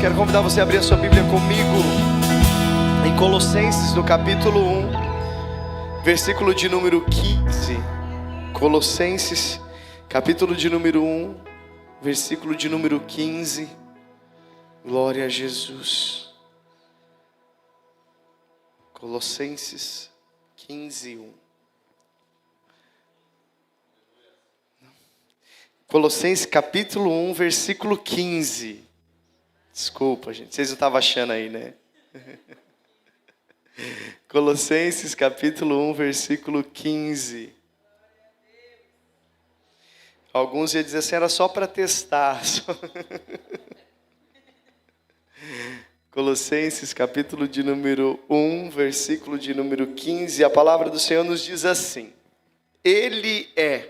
Quero convidar você a abrir a sua Bíblia comigo em Colossenses, no capítulo 1, versículo de número 15. Colossenses, capítulo de número 1, versículo de número 15. Glória a Jesus. Colossenses 15, 1. Colossenses capítulo 1, versículo 15. Desculpa, gente, vocês não estavam achando aí, né? Colossenses capítulo 1, versículo 15. Alguns iam dizer assim, era só para testar. Colossenses capítulo de número 1, versículo de número 15. A palavra do Senhor nos diz assim: Ele é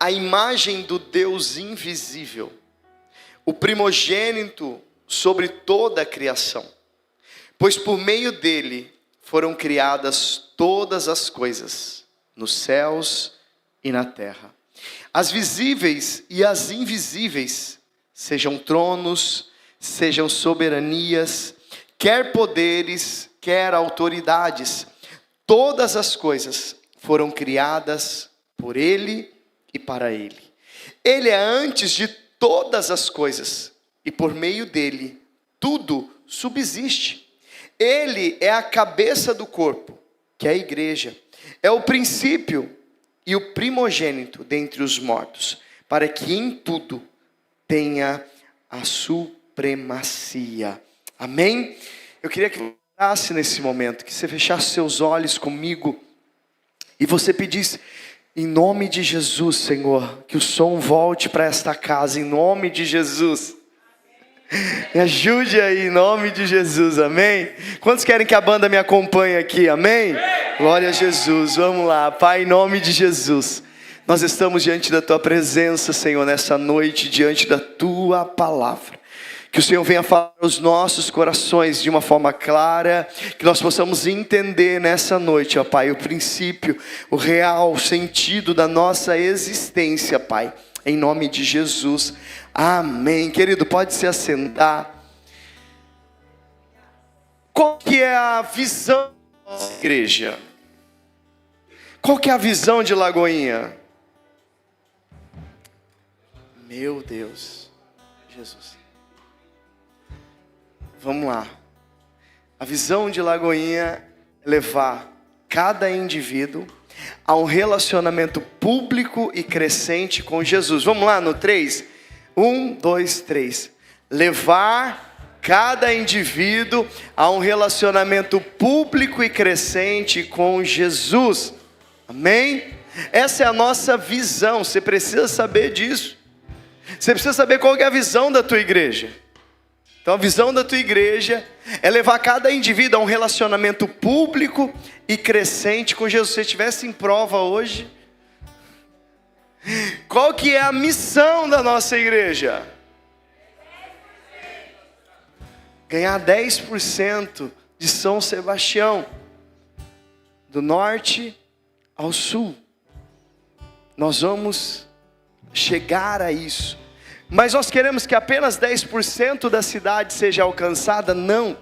a imagem do Deus invisível, o primogênito sobre toda a criação, pois por meio dele foram criadas todas as coisas, nos céus e na terra, as visíveis e as invisíveis, sejam tronos, sejam soberanias, quer poderes, quer autoridades, todas as coisas foram criadas por ele e para ele. Ele é antes de todas as coisas, e por meio dele tudo subsiste. Ele é a cabeça do corpo, que é a igreja. É o princípio e o primogênito dentre os mortos, para que em tudo tenha a supremacia. Amém? Eu queria que você orasse nesse momento, que você fechasse seus olhos comigo e você pedisse: em nome de Jesus, Senhor, que o som volte para esta casa, em nome de Jesus. Me ajude aí, em nome de Jesus, amém? Quantos querem que a banda me acompanhe aqui, amém? Glória a Jesus, vamos lá. Pai, em nome de Jesus, nós estamos diante da Tua presença, Senhor, nessa noite, diante da Tua palavra. Que o Senhor venha falar aos nossos corações de uma forma clara, que nós possamos entender nessa noite, ó Pai, o princípio, o real sentido da nossa existência, Pai, em nome de Jesus, amém. Querido, pode se assentar. Qual que é a visão da igreja? Qual que é a visão de Lagoinha? Meu Deus, Jesus. Vamos lá. A visão de Lagoinha é levar cada indivíduo a um relacionamento público e crescente com Jesus. Vamos lá no 3? 1, 2, 3. Levar cada indivíduo a um relacionamento público e crescente com Jesus. Amém? Essa é a nossa visão. Você precisa saber disso. Você precisa saber qual é a visão da tua igreja. Então a visão da tua igreja é levar cada indivíduo a um relacionamento público e crescente com Jesus. Se você estivesse em prova hoje, qual que é a missão da nossa igreja? Ganhar 10% de São Sebastião, do norte ao sul. Nós vamos chegar a isso. Mas nós queremos que apenas 10% da cidade seja alcançada? Não.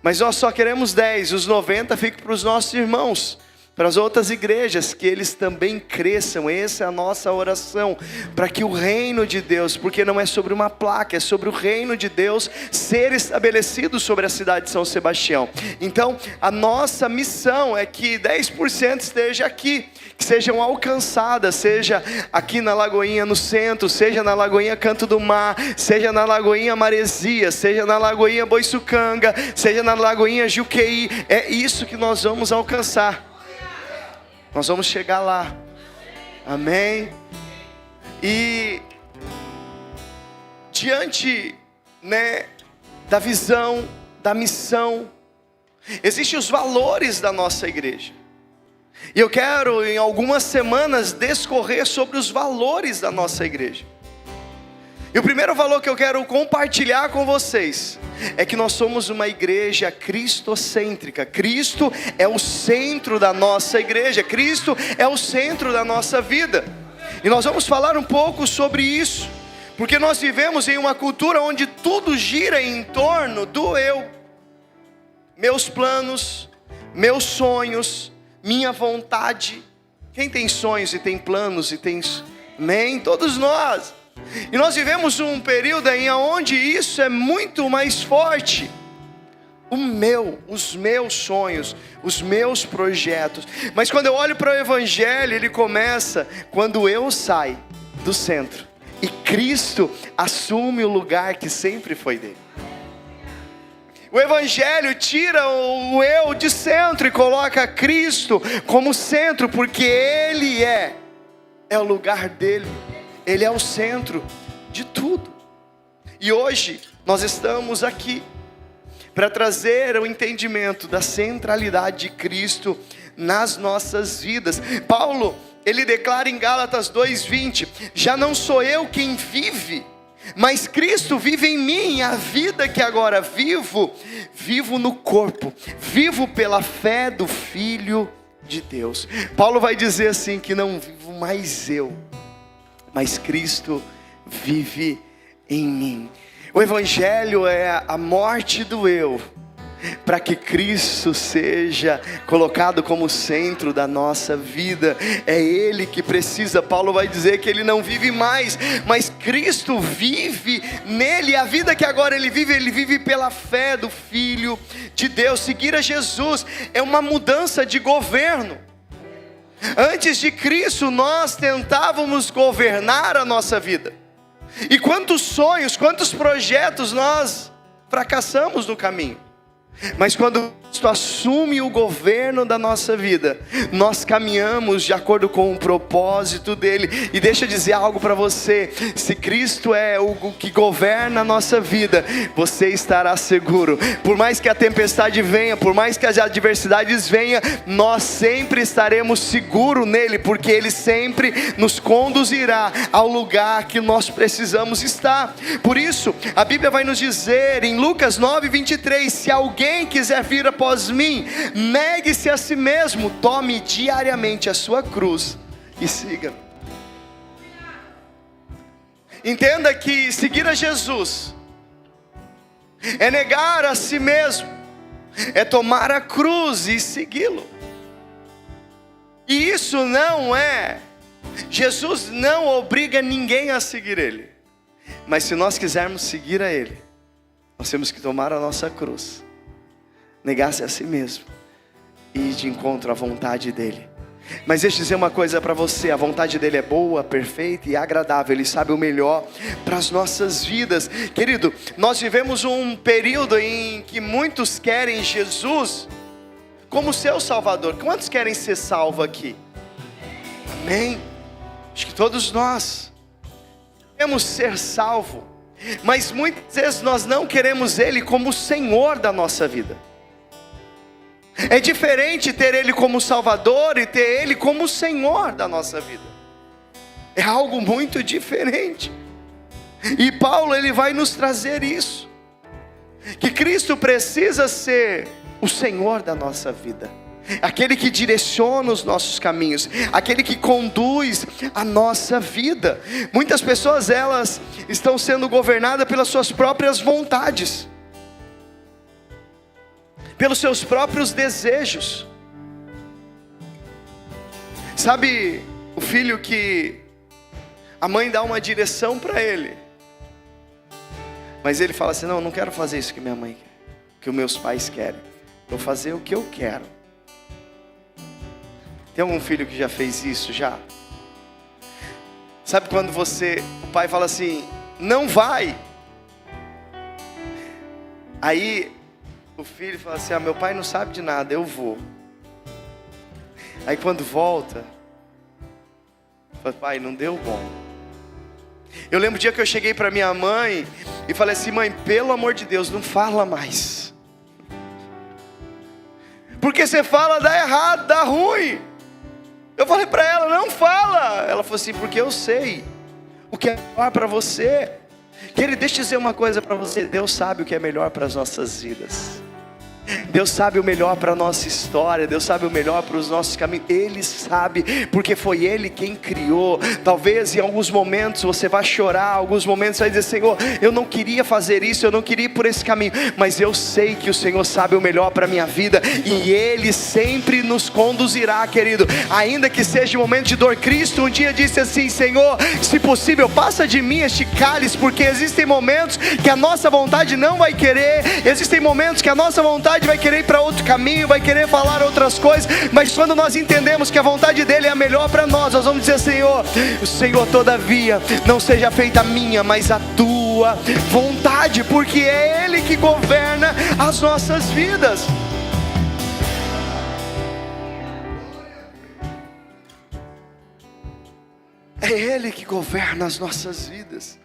Mas nós só queremos 10, os 90 ficam para os nossos irmãos, para as outras igrejas, que eles também cresçam. Essa é a nossa oração, para que o reino de Deus, porque não é sobre uma placa, é sobre o reino de Deus ser estabelecido sobre a cidade de São Sebastião. Então a nossa missão é que 10% esteja aqui, que sejam alcançadas, seja aqui na Lagoinha no centro, seja na Lagoinha Canto do Mar, seja na Lagoinha Maresia, seja na Lagoinha Boiçucanga, seja na Lagoinha Juqueí. É isso que nós vamos alcançar. Nós vamos chegar lá. Amém? E diante, da visão, da missão, existem os valores da nossa igreja. E eu quero em algumas semanas discorrer sobre os valores da nossa igreja. E o primeiro valor que eu quero compartilhar com vocês é que nós somos uma igreja cristocêntrica. Cristo é o centro da nossa igreja. Cristo é o centro da nossa vida. E nós vamos falar um pouco sobre isso. Porque nós vivemos em uma cultura onde tudo gira em torno do eu. Meus planos, meus sonhos, minha vontade. Quem tem sonhos e tem planos e tem... Amém? Todos nós. E nós vivemos um período em onde isso é muito mais forte. Os meus sonhos, os meus projetos. Mas quando eu olho para o Evangelho, ele começa quando eu saio do centro e Cristo assume o lugar que sempre foi dele. O Evangelho tira o eu de centro e coloca Cristo como centro, porque Ele é o lugar dele, Ele é o centro de tudo. E hoje nós estamos aqui para trazer o entendimento da centralidade de Cristo nas nossas vidas. Paulo, ele declara em Gálatas 2:20, já não sou eu quem vive, mas Cristo vive em mim. A vida que agora vivo no corpo, vivo pela fé do Filho de Deus. Paulo vai dizer assim, que não vivo mais eu, mas Cristo vive em mim. O Evangelho é a morte do eu, para que Cristo seja colocado como centro da nossa vida. É Ele que precisa. Paulo vai dizer que ele não vive mais, mas Cristo vive nele. A vida que agora ele vive pela fé do Filho de Deus. Seguir a Jesus é uma mudança de governo. Antes de Cristo nós tentávamos governar a nossa vida, e quantos sonhos, quantos projetos nós fracassamos no caminho. Mas quando Cristo assume o governo da nossa vida, nós caminhamos de acordo com o propósito dele. E deixa eu dizer algo para você: se Cristo é o que governa a nossa vida, você estará seguro. Por mais que a tempestade venha, por mais que as adversidades venham, nós sempre estaremos seguros nele, porque ele sempre nos conduzirá ao lugar que nós precisamos estar. Por isso a Bíblia vai nos dizer em Lucas 9:23, se alguém quiser vir após mim, negue-se a si mesmo, tome diariamente a sua cruz e siga-me. Entenda que seguir a Jesus é negar a si mesmo, é tomar a cruz e segui-lo. E isso não é, Jesus não obriga ninguém a seguir Ele, mas se nós quisermos seguir a Ele, nós temos que tomar a nossa cruz, negar-se a si mesmo e ir de encontro à vontade dele. Mas deixa eu dizer uma coisa para você: a vontade dele é boa, perfeita e agradável. Ele sabe o melhor para as nossas vidas. Querido, nós vivemos um período em que muitos querem Jesus como seu Salvador. Quantos querem ser salvos aqui? Amém? Acho que todos nós queremos ser salvos, mas muitas vezes nós não queremos Ele como o Senhor da nossa vida. É diferente ter Ele como Salvador e ter Ele como o Senhor da nossa vida. É algo muito diferente. E Paulo, ele vai nos trazer isso, que Cristo precisa ser o Senhor da nossa vida, aquele que direciona os nossos caminhos, aquele que conduz a nossa vida. Muitas pessoas, elas estão sendo governadas pelas suas próprias vontades, pelos seus próprios desejos. Sabe o filho que a mãe dá uma direção para ele, mas ele fala assim: não quero fazer isso que minha mãe quer, que os meus pais querem, vou fazer o que eu quero. Tem algum filho que já fez isso já? Sabe quando o pai fala assim: não vai, aí o filho fala assim: meu pai não sabe de nada, eu vou. Aí quando volta, fala: pai, não deu bom. Eu lembro o dia que eu cheguei para minha mãe e falei assim: mãe, pelo amor de Deus, não fala mais, porque você fala, dá errado, dá ruim. Eu falei para ela: não fala. Ela falou assim: porque eu sei o que é melhor para você. Querido, deixa eu dizer uma coisa para você: Deus sabe o que é melhor para as nossas vidas. Deus sabe o melhor para a nossa história, Deus sabe o melhor para os nossos caminhos, Ele sabe, porque foi Ele quem criou. Talvez em alguns momentos você vai chorar, alguns momentos você vai dizer: Senhor, eu não queria fazer isso, eu não queria ir por esse caminho, mas eu sei que o Senhor sabe o melhor para a minha vida, e Ele sempre nos conduzirá, querido, ainda que seja um momento de dor. Cristo um dia disse assim: Senhor, se possível, passa de mim este cálice, porque existem momentos que a nossa vontade não vai querer, existem momentos que a nossa vontade vai querer ir para outro caminho, vai querer falar outras coisas, mas quando nós entendemos que a vontade dele é a melhor para nós, nós vamos dizer: Senhor, todavia, não seja feita a minha, mas a tua vontade, porque é Ele que governa as nossas vidas. É Ele que governa as nossas vidas.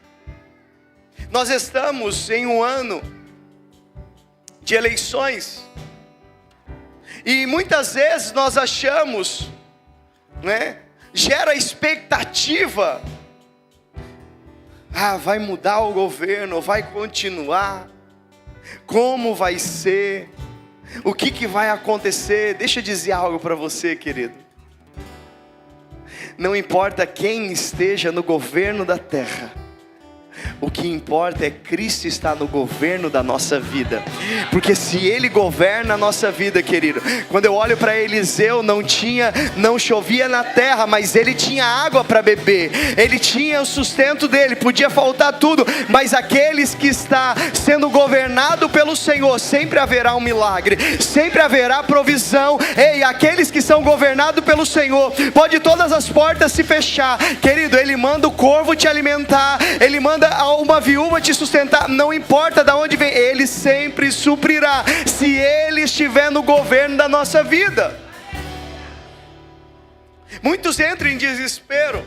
Nós estamos em um ano de eleições, e muitas vezes nós achamos, gera expectativa: vai mudar o governo, vai continuar, como vai ser, o que vai acontecer. Deixa eu dizer algo para você, querido: não importa quem esteja no governo da terra, o que importa é Cristo estar no governo da nossa vida. Porque se Ele governa a nossa vida, querido, quando eu olho para Eliseu, não chovia na terra, mas ele tinha água para beber, ele tinha o sustento dele, podia faltar tudo, mas aqueles que está sendo governado pelo Senhor, sempre haverá um milagre, sempre haverá provisão. Ei, aqueles que são governados pelo Senhor, pode todas as portas se fechar, querido, Ele manda o corvo te alimentar, Ele manda uma viúva te sustentar, não importa de onde vem, Ele sempre suprirá, se Ele estiver no governo da nossa vida. Muitos entram em desespero,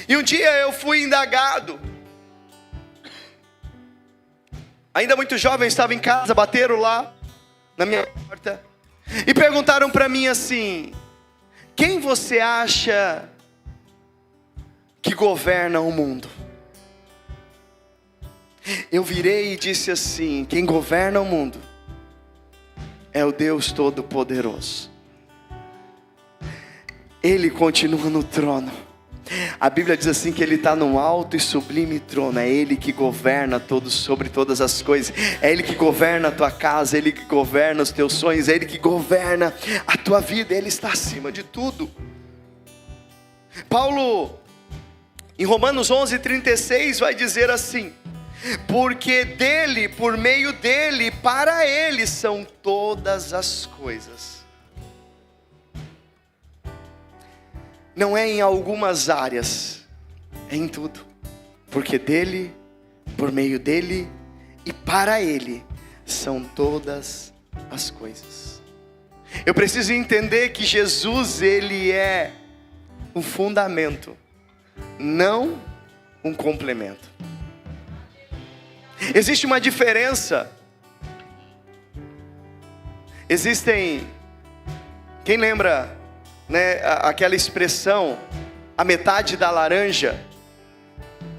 e um dia eu fui indagado, ainda muito jovem, estava em casa, bateram lá na minha porta e perguntaram para mim assim: quem você acha que governa o mundo? Eu virei e disse assim: quem governa o mundo é o Deus Todo-Poderoso. Ele continua no trono. A Bíblia diz assim que Ele está num alto e sublime trono. É Ele que governa sobre todas as coisas. É Ele que governa a tua casa, é Ele que governa os teus sonhos, é Ele que governa a tua vida. Ele está acima de tudo. Paulo, em Romanos 11:36, vai dizer assim: porque dele, por meio dele, para ele são todas as coisas. Não é em algumas áreas, é em tudo. Porque dele, por meio dele e para ele são todas as coisas. Eu preciso entender que Jesus, Ele é um fundamento, não um complemento. Existe uma diferença. Quem lembra, aquela expressão, a metade da laranja?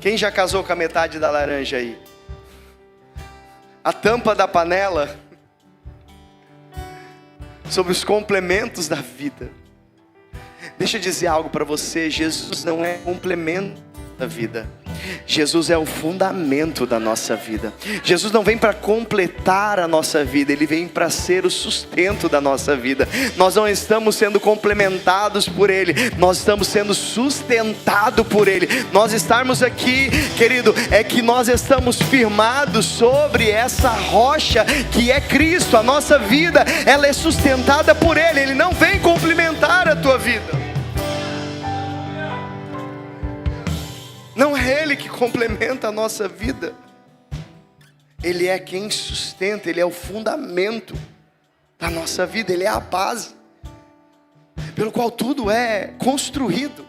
Quem já casou com a metade da laranja aí? A tampa da panela, sobre os complementos da vida. Deixa eu dizer algo para você: Jesus não é complemento da vida, Jesus é o fundamento da nossa vida. Jesus não vem para completar a nossa vida, Ele vem para ser o sustento da nossa vida. Nós não estamos sendo complementados por Ele, nós estamos sendo sustentados por Ele. Nós estarmos aqui, querido, é que nós estamos firmados sobre essa rocha que é Cristo. A nossa vida, ela é sustentada por Ele. Ele não vem complementar a tua vida. Não é Ele que complementa a nossa vida. Ele é quem sustenta, Ele é o fundamento da nossa vida. Ele é a base pelo qual tudo é construído.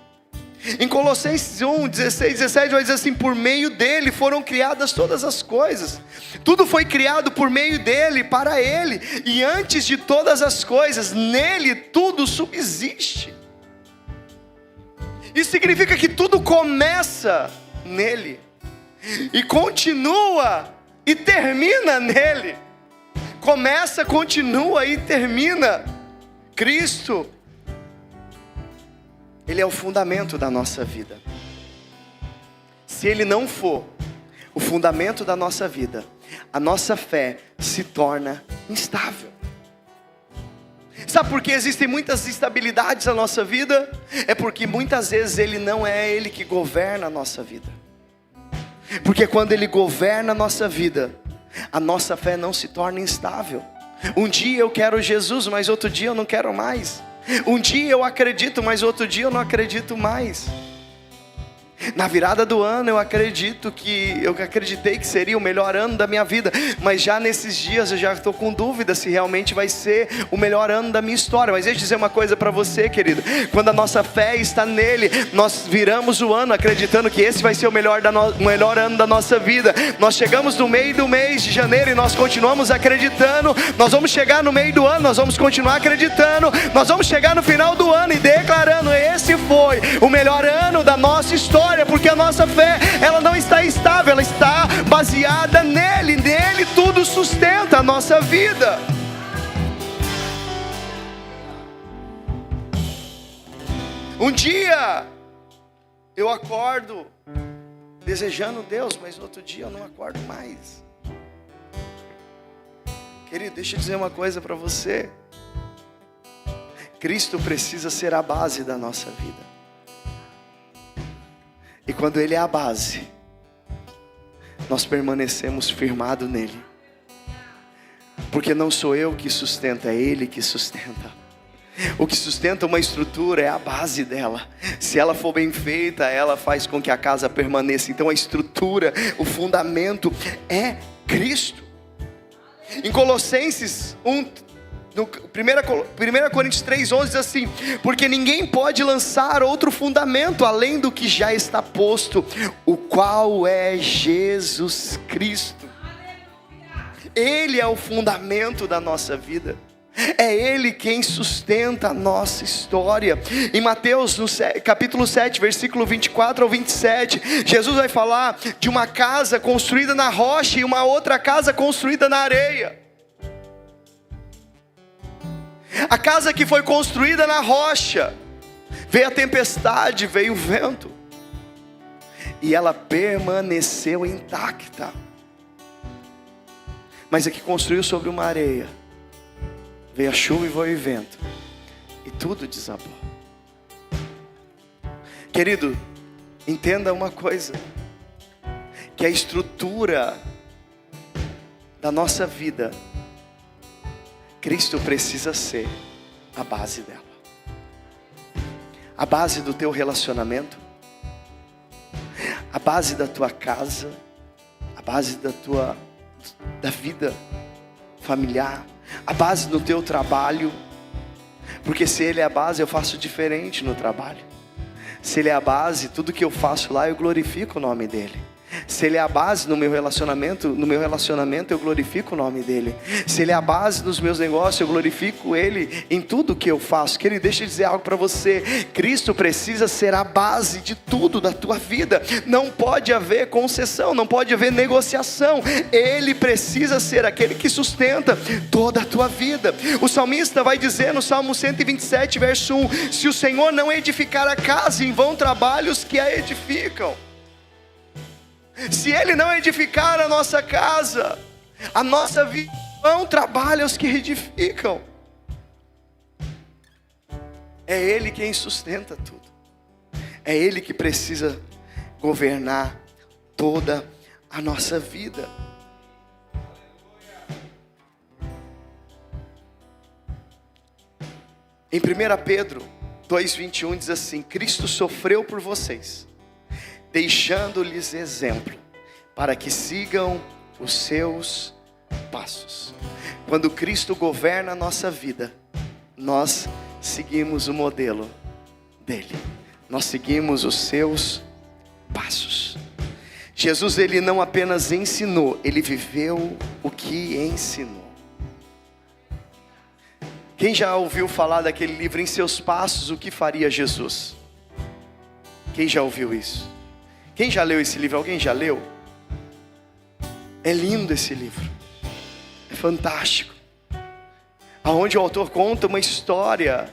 Em Colossenses 1:16-17 vai dizer assim: por meio dele foram criadas todas as coisas. Tudo foi criado por meio dele, para ele. E antes de todas as coisas, nele tudo subsiste. Isso significa que tudo começa nele, e continua e termina nele. começa, continua e termina. Cristo, Ele é o fundamento da nossa vida. Se Ele não for o fundamento da nossa vida, a nossa fé se torna instável. Sabe por que existem muitas instabilidades na nossa vida? É porque muitas vezes Ele não é Ele que governa a nossa vida. Porque quando Ele governa a nossa vida, a nossa fé não se torna instável. Um dia eu quero Jesus, mas outro dia eu não quero mais. Um dia eu acredito, mas outro dia eu não acredito mais. Na virada do ano eu acreditei que seria o melhor ano da minha vida, mas já nesses dias eu já estou com dúvida se realmente vai ser o melhor ano da minha história. Mas deixa eu dizer uma coisa para você, querido: quando a nossa fé está nele, nós viramos o ano acreditando que esse vai ser o melhor ano da nossa vida. Nós chegamos no meio do mês de janeiro e nós continuamos acreditando. Nós vamos chegar no meio do ano, nós vamos continuar acreditando. Nós vamos chegar no final do ano e declarando: esse foi o melhor ano da nossa história. Porque a nossa fé, ela não está estável, ela está baseada nele. Nele tudo sustenta a nossa vida. Um dia eu acordo desejando Deus, mas no outro dia eu não acordo mais. Querido, deixa eu dizer uma coisa para você. Cristo precisa ser a base da nossa vida. E quando Ele é a base, nós permanecemos firmados nele. Porque não sou eu que sustento, é Ele que sustenta. O que sustenta uma estrutura é a base dela. Se ela for bem feita, ela faz com que a casa permaneça. Então a estrutura, o fundamento é Cristo. Em Colossenses 1, no 1 Coríntios 3,11 diz assim: porque ninguém pode lançar outro fundamento além do que já está posto, o qual é Jesus Cristo. Ele é o fundamento da nossa vida. É Ele quem sustenta a nossa história. Em Mateus, no capítulo 7, versículo 24 ao 27, Jesus vai falar de uma casa construída na rocha e uma outra casa construída na areia. A casa que foi construída na rocha, veio a tempestade, veio o vento, e ela permaneceu intacta. Mas a que construiu sobre uma areia, veio a chuva e veio o vento, e tudo desabou. Querido, entenda uma coisa: que a estrutura da nossa vida, Cristo precisa ser a base dela. A base do teu relacionamento, a base da tua casa, a base da vida familiar, a base do teu trabalho. Porque se Ele é a base, eu faço diferente no trabalho. Se Ele é a base, tudo que eu faço lá eu glorifico o nome dEle. Se Ele é a base no meu relacionamento eu glorifico o nome dEle. Se Ele é a base nos meus negócios, eu glorifico Ele em tudo que eu faço. Querido, deixa eu dizer algo para você: Cristo precisa ser a base de tudo da tua vida. Não pode haver concessão, não pode haver negociação. Ele precisa ser aquele que sustenta toda a tua vida. O salmista vai dizer no Salmo 127, verso 1: se o Senhor não edificar a casa, em vão trabalham os que a edificam. Se Ele não edificar a nossa casa, a nossa vida, não trabalha os que edificam. É Ele quem sustenta tudo. É Ele que precisa governar toda a nossa vida. Em 1 Pedro 2,21 diz assim: Cristo sofreu por vocês, deixando-lhes exemplo, para que sigam os seus passos. Quando Cristo governa a nossa vida, nós seguimos o modelo dele. Nós seguimos os seus passos. Jesus, ele não apenas ensinou, ele viveu o que ensinou. Quem já ouviu falar daquele livro, Em Seus Passos, o que faria Jesus? Quem já ouviu isso? Quem já leu esse livro? Alguém já leu? É lindo esse livro. É fantástico. aonde o autor conta uma história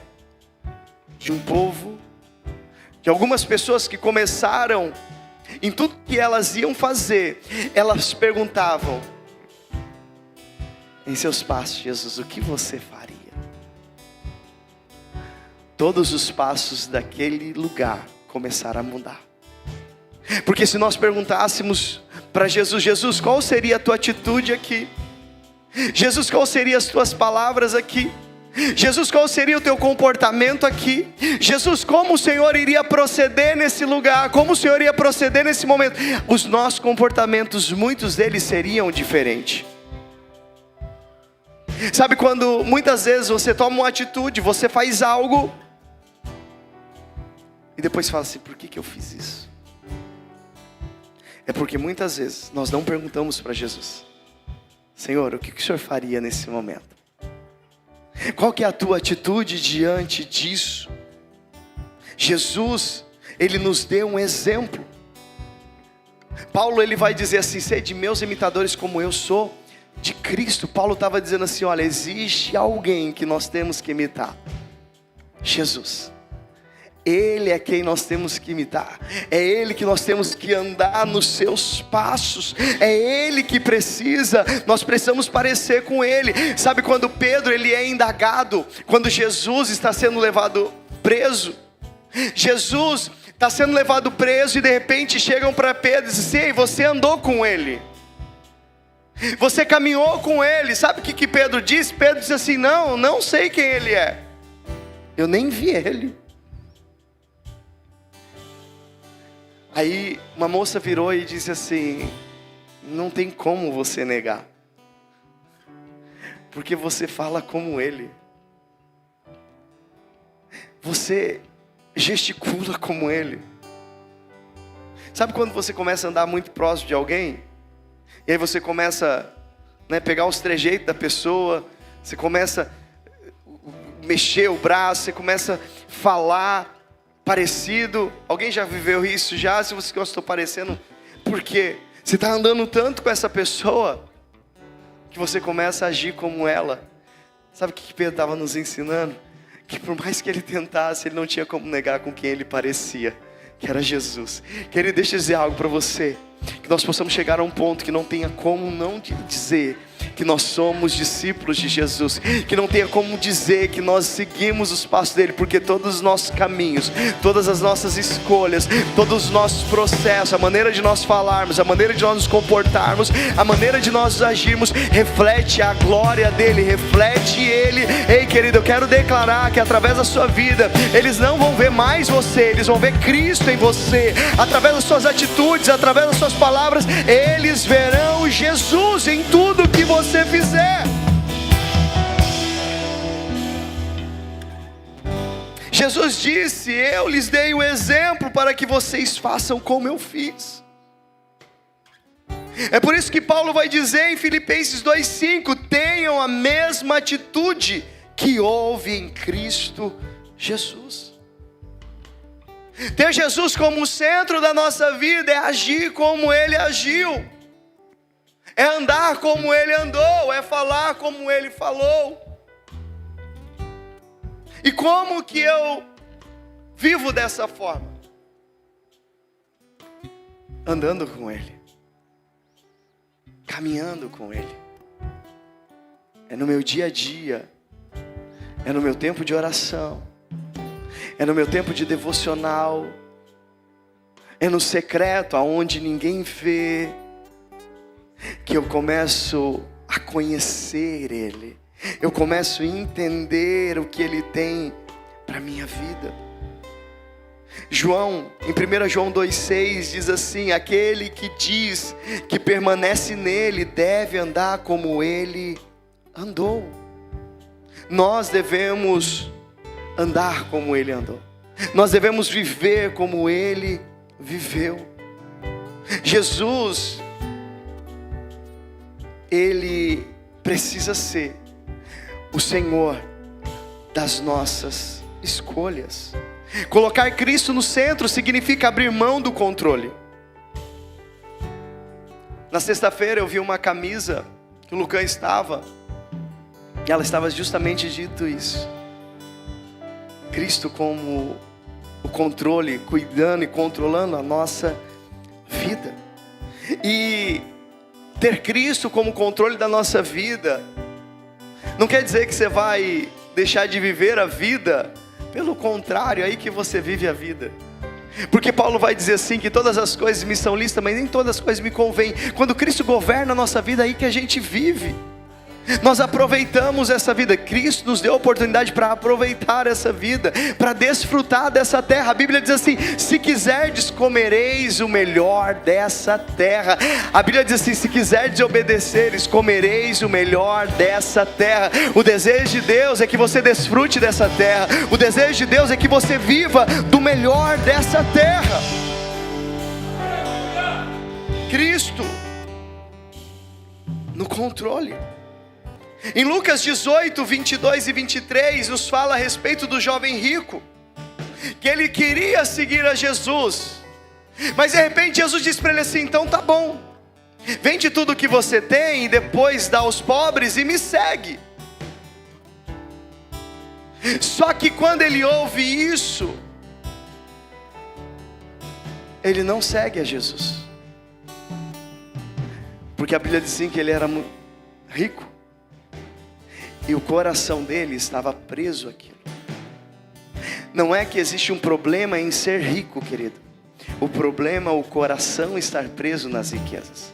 de um povo, de algumas pessoas que começaram, em tudo que elas iam fazer, elas perguntavam: em seus passos, Jesus, o que você faria? Todos os passos daquele lugar começaram a mudar. Porque se nós perguntássemos para Jesus: Jesus, qual seria a tua atitude aqui? Jesus, qual seriam as tuas palavras aqui? Jesus, qual seria o teu comportamento aqui? Jesus, como o Senhor iria proceder nesse lugar? Como o Senhor iria proceder nesse momento? Os nossos comportamentos, muitos deles seriam diferentes. Sabe quando muitas vezes você toma uma atitude, você faz algo, e depois fala assim: por que eu fiz isso? É porque muitas vezes nós não perguntamos para Jesus: Senhor, o que o Senhor faria nesse momento? Qual que é a tua atitude diante disso? Jesus, Ele nos deu um exemplo. Paulo, ele vai dizer assim: sede meus imitadores como eu sou de Cristo. Paulo estava dizendo assim: olha, existe alguém que nós temos que imitar, Jesus. Ele é quem nós temos que imitar, é Ele que nós temos que andar nos seus passos, é Ele que nós precisamos parecer com Ele. Sabe quando Pedro ele é indagado, quando Jesus está sendo levado preso, Jesus está sendo levado preso e de repente chegam para Pedro e dizem: ei, você andou com Ele, você caminhou com Ele. Sabe o que Pedro disse? Pedro disse assim: não sei quem Ele é, eu nem vi Ele. Aí uma moça virou e disse assim: não tem como você negar, porque você fala como Ele, você gesticula como Ele. Sabe quando você começa a andar muito próximo de alguém, e aí você começa a pegar os trejeitos da pessoa, você começa a mexer o braço, você começa a falar parecido. Alguém já viveu isso já? Se você gostou parecendo, porque você está andando tanto com essa pessoa que você começa a agir como ela. Sabe o que Pedro estava nos ensinando? Que por mais que ele tentasse, ele não tinha como negar com quem ele parecia, que era Jesus. Querido, deixa eu dizer algo para você, que nós possamos chegar a um ponto que não tenha como não dizer que nós somos discípulos de Jesus, que não tenha como dizer que nós seguimos os passos dele, porque todos os nossos caminhos, todas as nossas escolhas, todos os nossos processos, a maneira de nós falarmos, a maneira de nós nos comportarmos, a maneira de nós agirmos, reflete a glória dele, reflete ele. Ei, querido, eu quero declarar que através da sua vida, eles não vão ver mais você, eles vão ver Cristo em você. Através das suas atitudes, através das suas palavras, eles verão Jesus em tudo que você fizer. Jesus disse: eu lhes dei o exemplo para que vocês façam como eu fiz. É por isso que Paulo vai dizer em Filipenses 2:5: tenham a mesma atitude que houve em Cristo Jesus. Ter Jesus como centro da nossa vida é agir como Ele agiu, é andar como Ele andou, é falar como Ele falou. E como que eu vivo dessa forma? Andando com Ele, caminhando com Ele. É no meu dia a dia, é no meu tempo de oração, é no meu tempo de devocional, é no secreto, aonde ninguém vê, que eu começo a conhecer Ele, eu começo a entender o que Ele tem para a minha vida. João, em 1 João 2,6 diz assim: aquele que diz que permanece nele deve andar como Ele andou. Nós devemos andar como Ele andou, nós devemos viver como Ele viveu. Jesus, Ele precisa ser o Senhor das nossas escolhas. Colocar Cristo no centro significa abrir mão do controle. Na sexta-feira eu vi uma camisa que o Lucão estava, E ela estava justamente dito isso. Cristo como o controle, cuidando e controlando a nossa vida. E ter Cristo como controle da nossa vida não quer dizer que você vai deixar de viver a vida. Pelo contrário, é aí que você vive a vida. Porque Paulo vai dizer assim, que todas as coisas me são lícitas, mas nem todas as coisas me convêm. Quando Cristo governa a nossa vida, é aí que a gente vive. Nós aproveitamos essa vida. Cristo nos deu a oportunidade para aproveitar essa vida, para desfrutar dessa terra. A Bíblia diz assim: se quiserdes, comereis o melhor dessa terra. A Bíblia diz assim: se quiserdes obedeceres, comereis o melhor dessa terra. O desejo de Deus é que você desfrute dessa terra. O desejo de Deus é que você viva do melhor dessa terra. Cristo no controle. Em Lucas 18, 22 e 23, nos fala a respeito do jovem rico, que ele queria seguir a Jesus, mas de repente Jesus disse para ele assim: então tá bom, vende tudo o que você tem e depois dá aos pobres e me segue. Só que quando ele ouve isso, ele não segue a Jesus, porque a Bíblia diz assim que ele era rico, e o coração dele estava preso àquilo. Não é que existe um problema em ser rico, querido. O problema é o coração estar preso nas riquezas.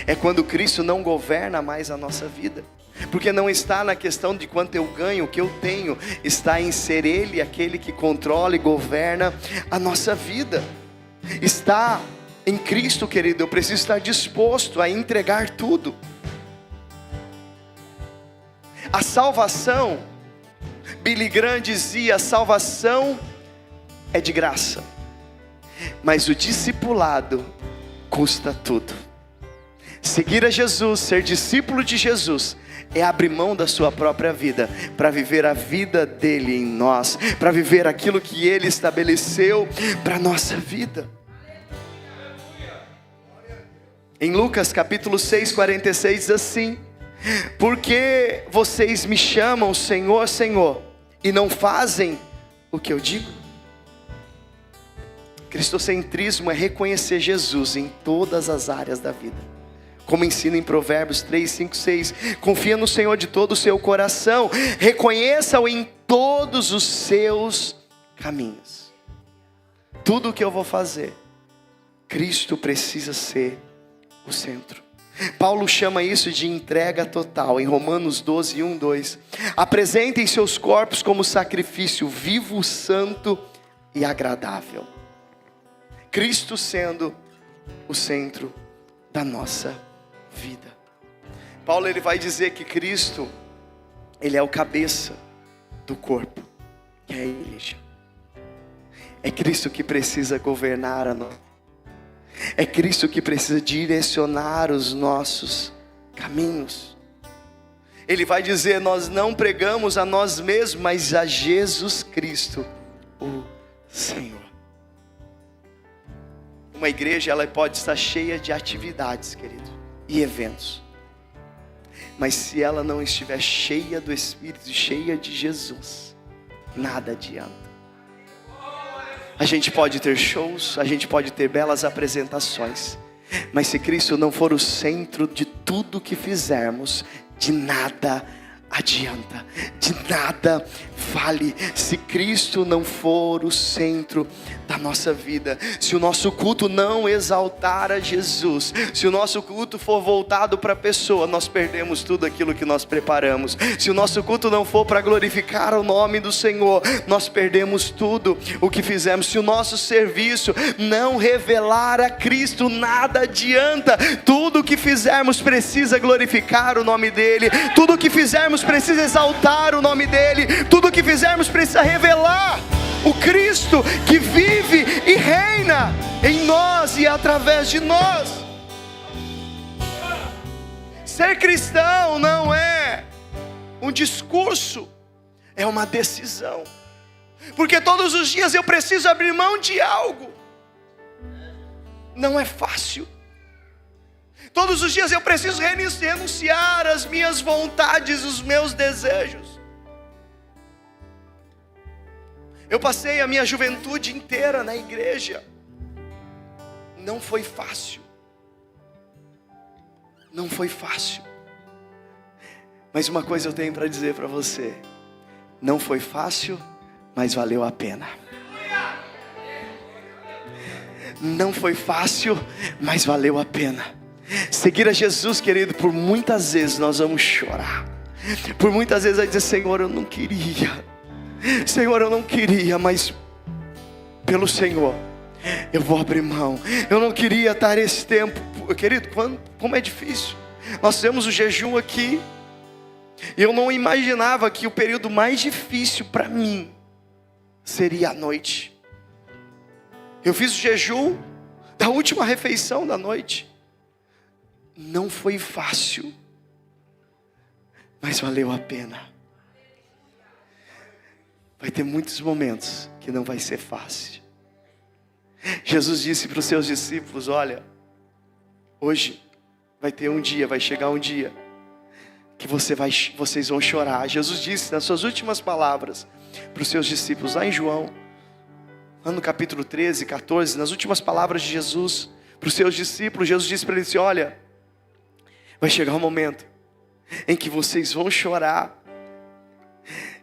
É quando Cristo não governa mais a nossa vida. Porque não está na questão de quanto eu ganho, o que eu tenho. Está em ser Ele aquele que controla e governa a nossa vida. Está em Cristo, querido. Eu preciso estar disposto a entregar tudo. A salvação, Billy Graham dizia: a salvação é de graça, mas o discipulado custa tudo. Seguir a Jesus, ser discípulo de Jesus, é abrir mão da sua própria vida, para viver a vida dele em nós, para viver aquilo que ele estabeleceu para a nossa vida. Em Lucas capítulo 6, 46 diz assim: porque vocês me chamam Senhor, Senhor, e não fazem o que eu digo? Cristocentrismo é reconhecer Jesus em todas as áreas da vida, como ensina em Provérbios 3, 5, 6. Confia no Senhor de todo o seu coração, reconheça-o em todos os seus caminhos. Tudo o que eu vou fazer, Cristo precisa ser o centro. Paulo chama isso de entrega total, em Romanos 12, 1, 2. Apresentem seus corpos como sacrifício vivo, santo e agradável. Cristo sendo o centro da nossa vida. Paulo ele vai dizer que Cristo, ele é o cabeça do corpo, que é a igreja. É Cristo que precisa governar a nós. É Cristo que precisa direcionar os nossos caminhos. Ele vai dizer: nós não pregamos a nós mesmos, mas a Jesus Cristo, o Senhor. Uma igreja, ela pode estar cheia de atividades, querido, e eventos, mas se ela não estiver cheia do Espírito, cheia de Jesus, nada adianta. A gente pode ter shows, a gente pode ter belas apresentações, mas se Cristo não for o centro de tudo que fizermos, de nada adianta, de nada vale. Se Cristo não for o centro da nossa vida, se o nosso culto não exaltar a Jesus, se o nosso culto for voltado para a pessoa, nós perdemos tudo aquilo que nós preparamos. Se o nosso culto não for para glorificar o nome do Senhor, nós perdemos tudo o que fizemos. Se o nosso serviço não revelar a Cristo, nada adianta. Tudo o que fizermos precisa glorificar o nome dEle, tudo o que fizermos precisa exaltar o nome dEle, tudo o que fizermos precisa revelar o Cristo que vive e reina em nós e através de nós. Ser cristão não é um discurso, é uma decisão. Porque todos os dias eu preciso abrir mão de algo. Não é fácil. Todos os dias eu preciso renunciar às minhas vontades, os meus desejos. Eu passei a minha juventude inteira na igreja. Não foi fácil. Não foi fácil. Mas uma coisa eu tenho para dizer para você: não foi fácil, mas valeu a pena. Não foi fácil, mas valeu a pena. Seguir a Jesus, querido, por muitas vezes nós vamos chorar. Por muitas vezes vai dizer: Senhor, eu não queria. Senhor, eu não queria, mas pelo Senhor eu vou abrir mão. Eu não queria estar esse tempo. Querido, como é difícil. Nós fizemos o jejum aqui. E eu não imaginava que o período mais difícil para mim seria a noite. Eu fiz o jejum da última refeição da noite. Não foi fácil, mas valeu a pena. Vai ter muitos momentos que não vai ser fácil. Jesus disse para os seus discípulos: olha, hoje vai ter um dia, vai chegar um dia que vocês vão chorar. Jesus disse nas suas últimas palavras para os seus discípulos, lá em João, lá no capítulo 13, 14, nas últimas palavras de Jesus para os seus discípulos, Jesus disse para eles: olha, vai chegar um momento em que vocês vão chorar,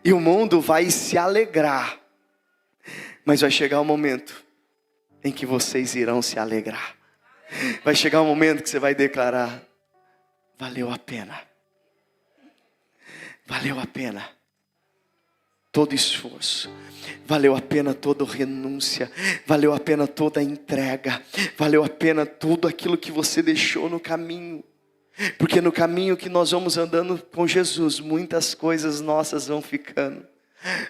e o mundo vai se alegrar, mas vai chegar um momento em que vocês irão se alegrar. Vai chegar um momento que você vai declarar: valeu a pena. Valeu a pena todo esforço, valeu a pena toda renúncia, valeu a pena toda entrega, valeu a pena tudo aquilo que você deixou no caminho. Porque no caminho que nós vamos andando com Jesus, muitas coisas nossas vão ficando,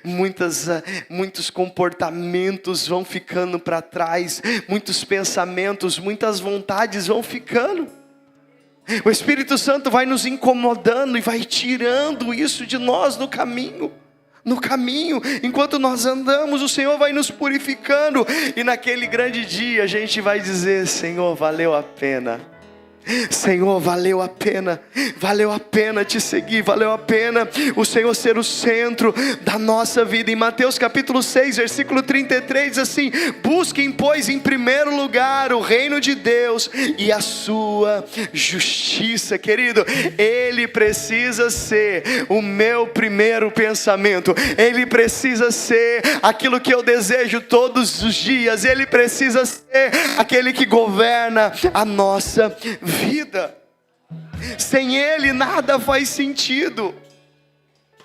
muitos comportamentos vão ficando para trás, muitos pensamentos, muitas vontades vão ficando. O Espírito Santo vai nos incomodando e vai tirando isso de nós no caminho. No caminho, enquanto nós andamos, o Senhor vai nos purificando. E naquele grande dia a gente vai dizer: Senhor, valeu a pena. Senhor, valeu a pena te seguir, valeu a pena o Senhor ser o centro da nossa vida. Em Mateus capítulo 6, versículo 33 diz assim: busquem, pois, em primeiro lugar o reino de Deus e a sua justiça. Querido, Ele precisa ser o meu primeiro pensamento, Ele precisa ser aquilo que eu desejo todos os dias, Ele precisa ser aquele que governa a nossa vida. Sem Ele nada faz sentido,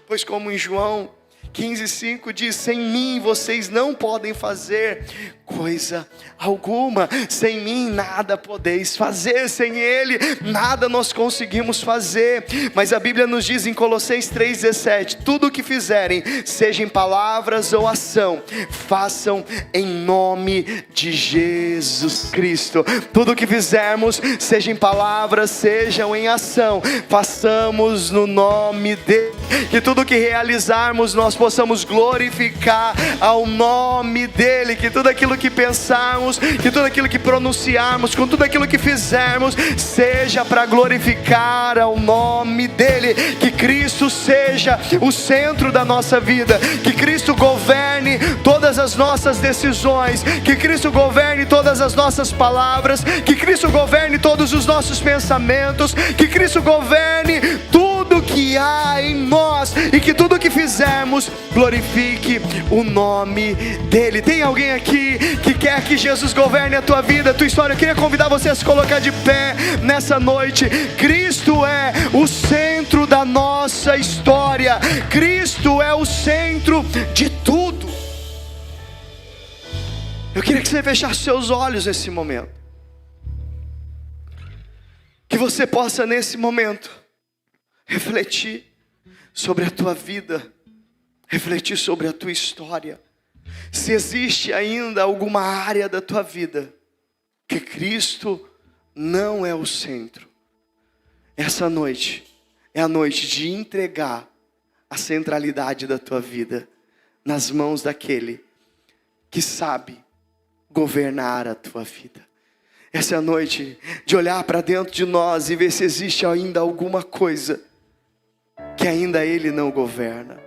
pois como em João 15:5 diz: sem mim vocês não podem fazer coisa alguma. Sem mim nada podeis fazer. Sem Ele nada nós conseguimos fazer. Mas a Bíblia nos diz em Colossenses 3:17: tudo o que fizerem, seja em palavras ou ação, façam em nome de Jesus Cristo. Tudo o que fizermos, seja em palavras, sejam em ação, façamos no nome dele. Que tudo o que realizarmos nós possamos glorificar ao nome dele. Que tudo aquilo que pensarmos, que tudo aquilo que pronunciarmos, com tudo aquilo que fizermos, seja para glorificar ao nome dele. Que Cristo seja o centro da nossa vida, que Cristo governe todas as nossas decisões, que Cristo governe todas as nossas palavras, que Cristo governe todos os nossos pensamentos, que Cristo governe tudo que há em nós, e que tudo que fizermos glorifique o nome dele. Tem alguém aqui que quer que Jesus governe a tua vida, a tua história? Eu queria convidar você a se colocar de pé nessa noite. Cristo é o centro da nossa história, Cristo é o centro de tudo. Eu queria que você fechasse seus olhos nesse momento, que você possa nesse momento refletir sobre a tua vida, refletir sobre a tua história. Se existe ainda alguma área da tua vida que Cristo não é o centro, essa noite é a noite de entregar a centralidade da tua vida nas mãos daquele que sabe governar a tua vida. Essa é a noite de olhar para dentro de nós e ver se existe ainda alguma coisa que ainda Ele não governa.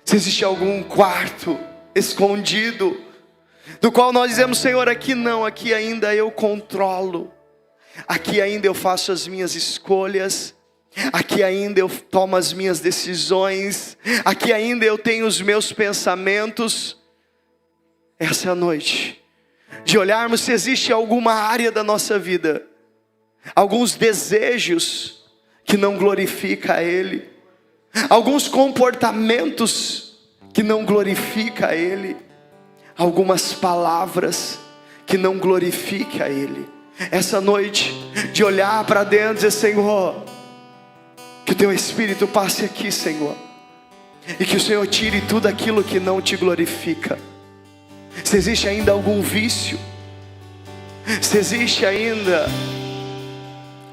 Se existe algum quarto escondido, do qual nós dizemos: Senhor, aqui não, aqui ainda eu controlo, aqui ainda eu faço as minhas escolhas, aqui ainda eu tomo as minhas decisões, aqui ainda eu tenho os meus pensamentos. Essa é a noite de olharmos se existe alguma área da nossa vida, alguns desejos que não glorifica a Ele, alguns comportamentos que não glorifica a Ele, algumas palavras que não glorifica a Ele. Essa noite de olhar para dentro e dizer: Senhor, que o Teu Espírito passe aqui, Senhor, e que o Senhor tire tudo aquilo que não Te glorifica. Se existe ainda algum vício, se existe ainda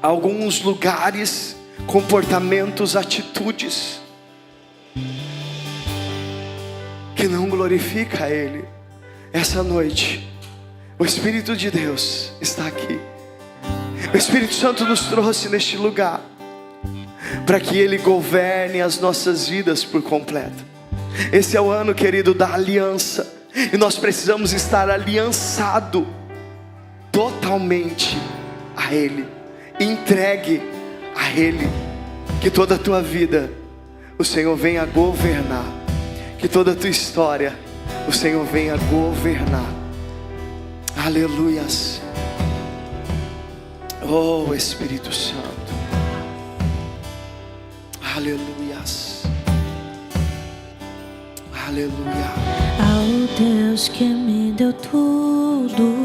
alguns lugares, comportamentos, atitudes que não glorifica a Ele, essa noite o Espírito de Deus está aqui. O Espírito Santo nos trouxe neste lugar para que Ele governe as nossas vidas por completo. Esse é o ano, querido, da aliança, e nós precisamos estar aliançado totalmente a Ele, entregue a Ele. Que toda a tua vida o Senhor venha governar, que toda a tua história o Senhor venha governar. Aleluias. Oh Espírito Santo, aleluias, aleluia. Ao Deus que me deu tudo,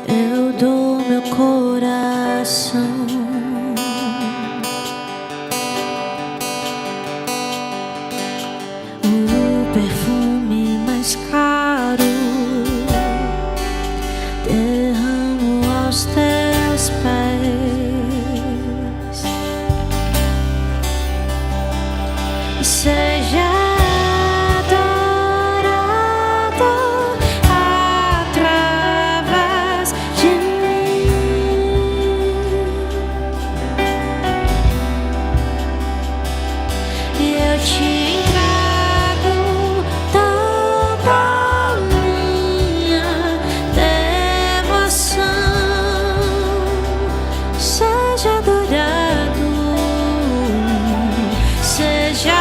eu dou meu coração. O perfume mais caro derramo aos teus pés. Seja adorado, seja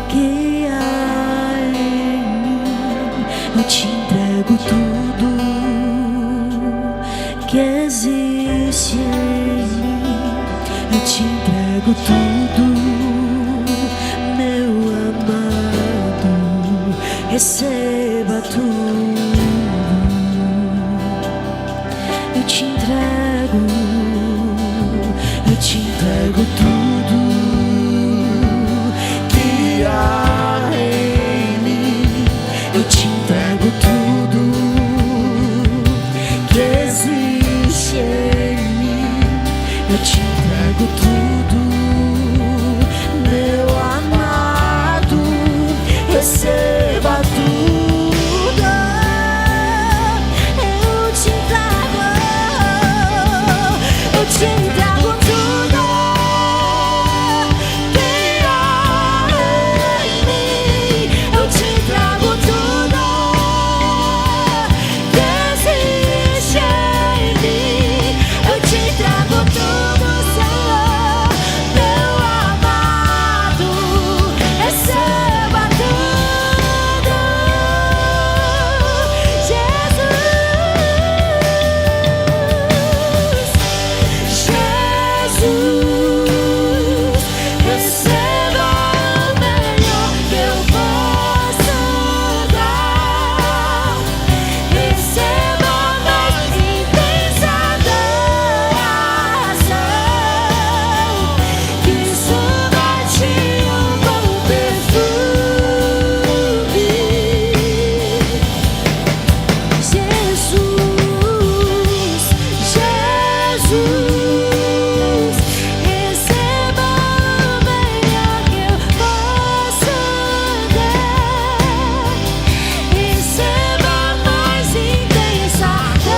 que há em mim. Eu te entrego tudo que existe em mim. Eu te entrego tudo, meu amado. Receba tudo. Eu te entrego tudo que há em mim. Eu te entrego tudo que existe em mim. Eu te entrego tudo, meu amado. Receba tudo. Eu te entrego tudo que há em mim. Eu te entrego tudo que existe em mim. Eu te entrego tudo, Senhor, meu amado. Receba tudo, Jesus, receba o melhor que eu posso dar. Receba a mais intensa adoração, que submete um bom perfume. Jesus, receba o melhor que eu posso dar. Receba a mais intensa adoração, que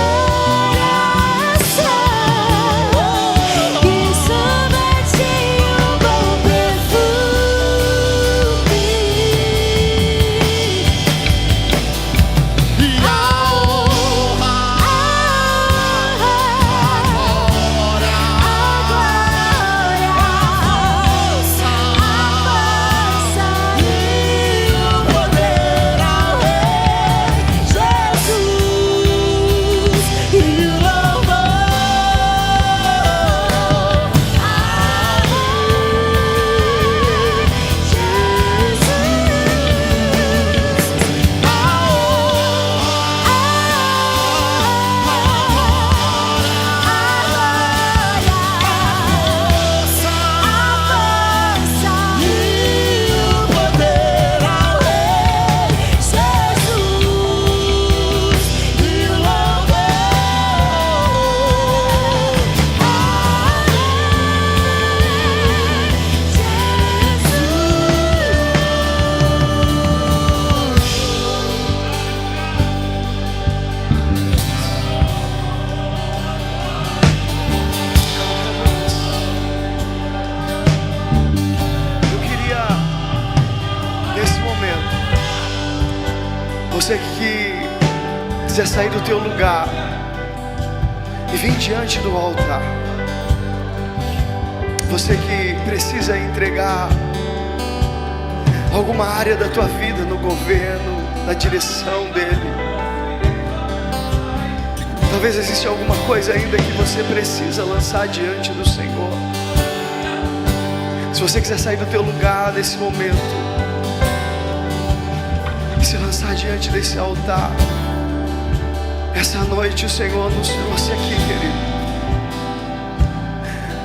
submete um bom perfume. Eu queria, nesse momento, você que quiser sair do teu lugar e vir diante do altar, você que precisa entregar alguma área da tua vida no governo, na direção dele. Talvez exista alguma coisa ainda que você precisa lançar diante do Senhor. Se você quiser sair do teu lugar nesse momento e se lançar diante desse altar, essa noite o Senhor nos trouxe aqui, querido,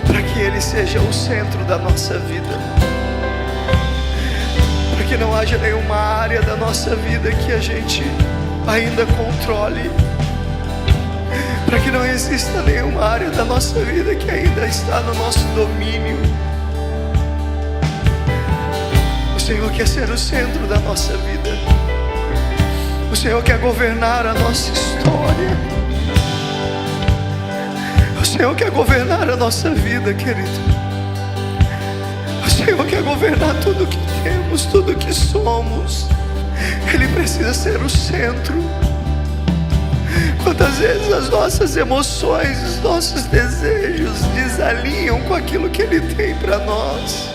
para que Ele seja o centro da nossa vida, para que não haja nenhuma área da nossa vida que a gente ainda controle, para que não exista nenhuma área da nossa vida que ainda está no nosso domínio. O Senhor quer ser o centro da nossa vida. O Senhor quer governar a nossa história. O Senhor quer governar a nossa vida, querido. O Senhor quer governar tudo que temos, tudo que somos. Ele precisa ser o centro. Quantas vezes as nossas emoções, os nossos desejos desalinham com aquilo que Ele tem para nós.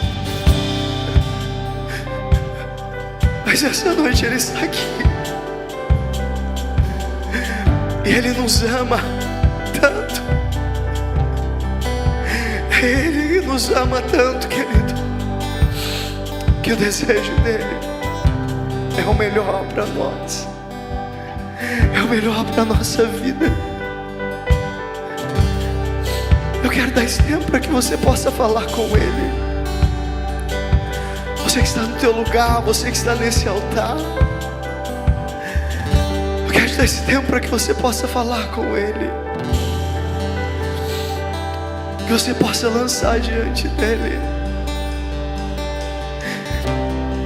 Mas essa noite Ele está aqui. E Ele nos ama tanto. Ele nos ama tanto, querido, que o desejo dele é o melhor para nós. É o melhor para a nossa vida. Eu quero dar esse tempo para que você possa falar com Ele. Você que está no teu lugar, você que está nesse altar, eu quero te dar esse tempo para que você possa falar com Ele, que você possa lançar diante dEle.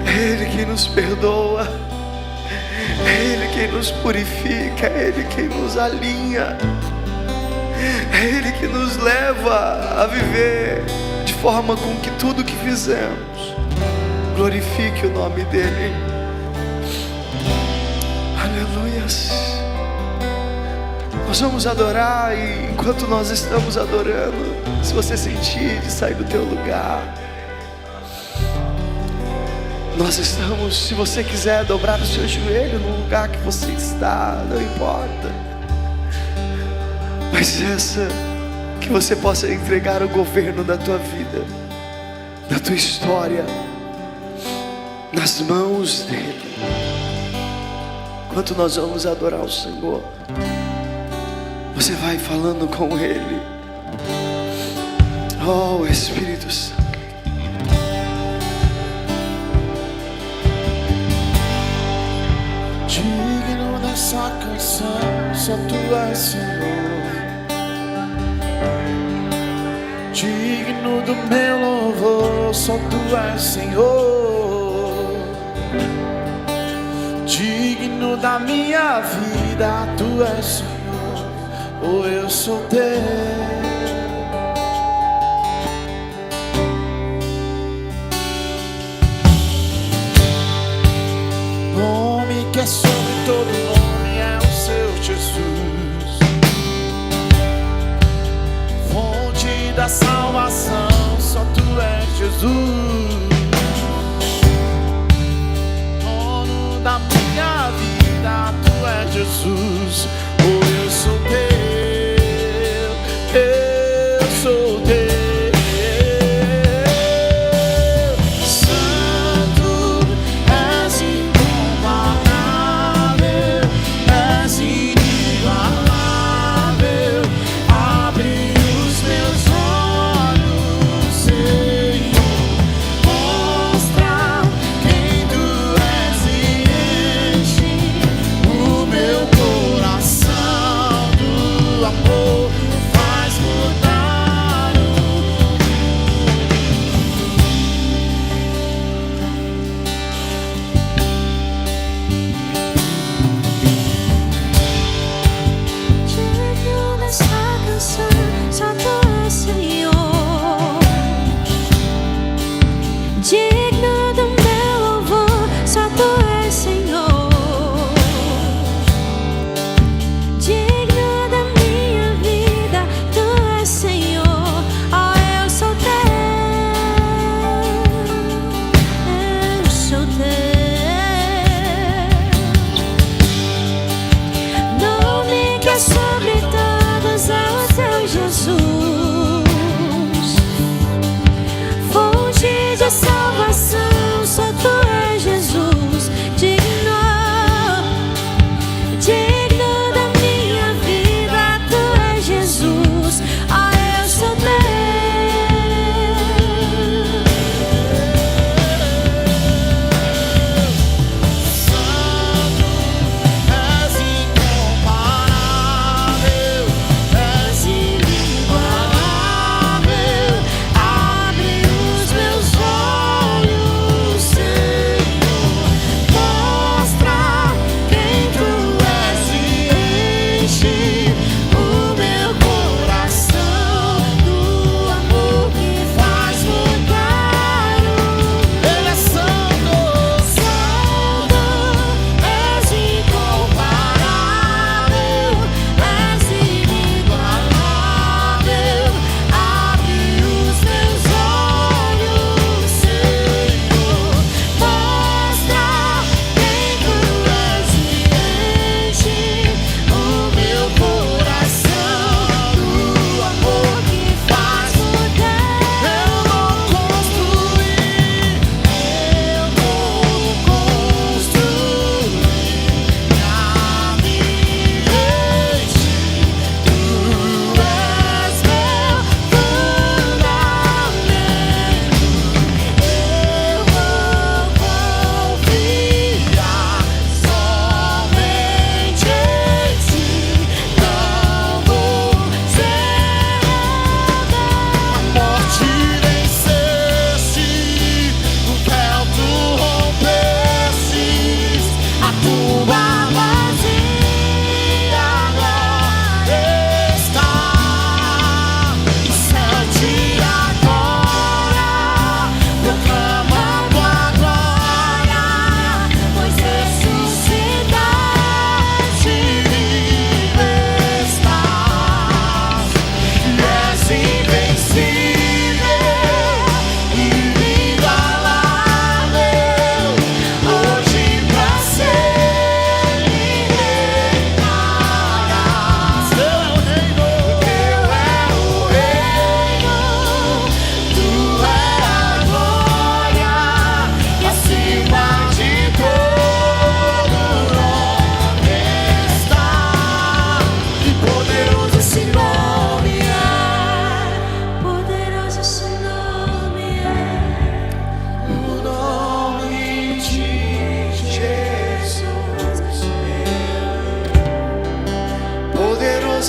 É Ele quem nos perdoa, é Ele quem nos purifica, é Ele quem nos alinha, é Ele que nos leva a viver de forma com que tudo que fizemos glorifique o nome dEle. Aleluias. Nós vamos adorar, e enquanto nós estamos adorando, se você sentir de sair do teu lugar, nós estamos, se você quiser dobrar o seu joelho no lugar que você está, não importa, mas que você possa entregar o governo da tua vida, da tua história, nas mãos dEle. Enquanto nós vamos adorar o Senhor, você vai falando com Ele. Oh, Espírito Santo. Digno dessa canção, só Tu és, Senhor. Digno do meu louvor, só Tu és, Senhor. Digno da minha vida, Tu és, Senhor, ou eu sou Teu. Nome que é sobre todo nome é o Seu Jesus, fonte da salvação, só Tu és, Jesus. Da minha vida, Tu és, Jesus, ou eu sou Teu, eu sou Teu. Santo, és incomparável, és inigualável. Abre os meus olhos, Senhor, mostra quem Tu és. O meu coração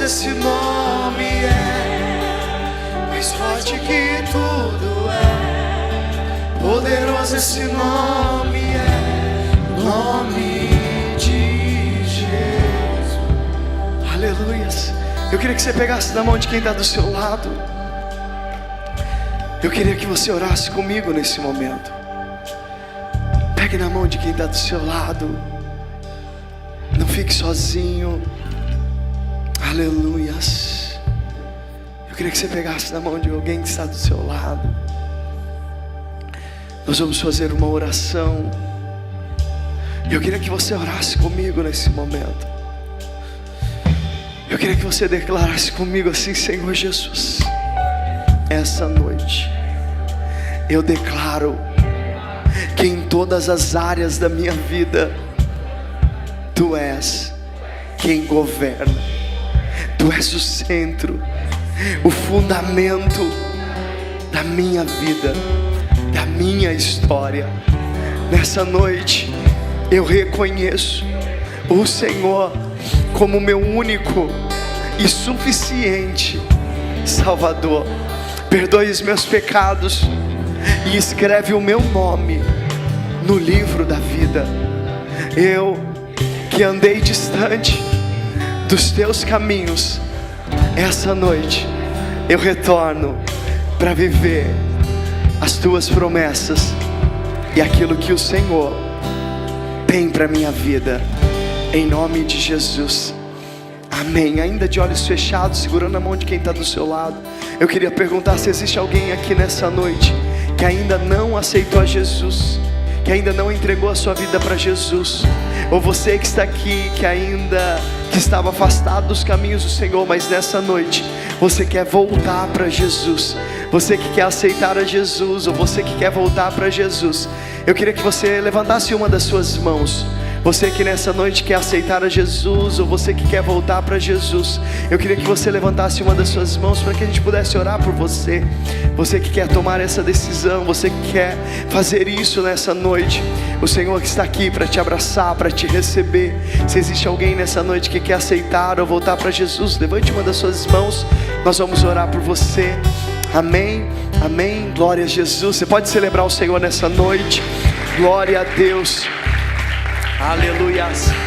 esse nome é, mais forte que tudo é. Poderoso esse nome é, nome de Jesus. Aleluias. Eu queria que você pegasse na mão de quem está do seu lado. Eu queria que você orasse comigo nesse momento. Pegue na mão de quem está do seu lado. Não fique sozinho. Aleluias. Eu queria que você pegasse na mão de alguém que está do seu lado. Nós vamos fazer uma oração. Eu queria que você orasse comigo nesse momento. Eu queria que você declarasse comigo assim: Senhor Jesus, essa noite eu declaro que em todas as áreas da minha vida Tu és quem governa. Tu és o centro, o fundamento da minha vida, da minha história. Nessa noite eu reconheço o Senhor como meu único e suficiente Salvador. Perdoe os meus pecados e escreve o meu nome no livro da vida. Eu que andei distante dos teus caminhos, essa noite eu retorno para viver as tuas promessas e aquilo que o Senhor tem para minha vida, em nome de Jesus, amém. Ainda de olhos fechados, segurando a mão de quem está do seu lado, eu queria perguntar se existe alguém aqui nessa noite que ainda não aceitou a Jesus, que ainda não entregou a sua vida para Jesus, ou você que está aqui, que estava afastado dos caminhos do Senhor, mas nessa noite você quer voltar para Jesus, você que quer aceitar a Jesus, ou você que quer voltar para Jesus, eu queria que você levantasse uma das suas mãos. Você que nessa noite quer aceitar a Jesus, ou você que quer voltar para Jesus, eu queria que você levantasse uma das suas mãos para que a gente pudesse orar por você. Você que quer tomar essa decisão, você que quer fazer isso nessa noite, o Senhor que está aqui para te abraçar, para te receber. Se existe alguém nessa noite que quer aceitar ou voltar para Jesus, levante uma das suas mãos, nós vamos orar por você. Amém, amém, glória a Jesus. Você pode celebrar o Senhor nessa noite. Glória a Deus. Aleluia.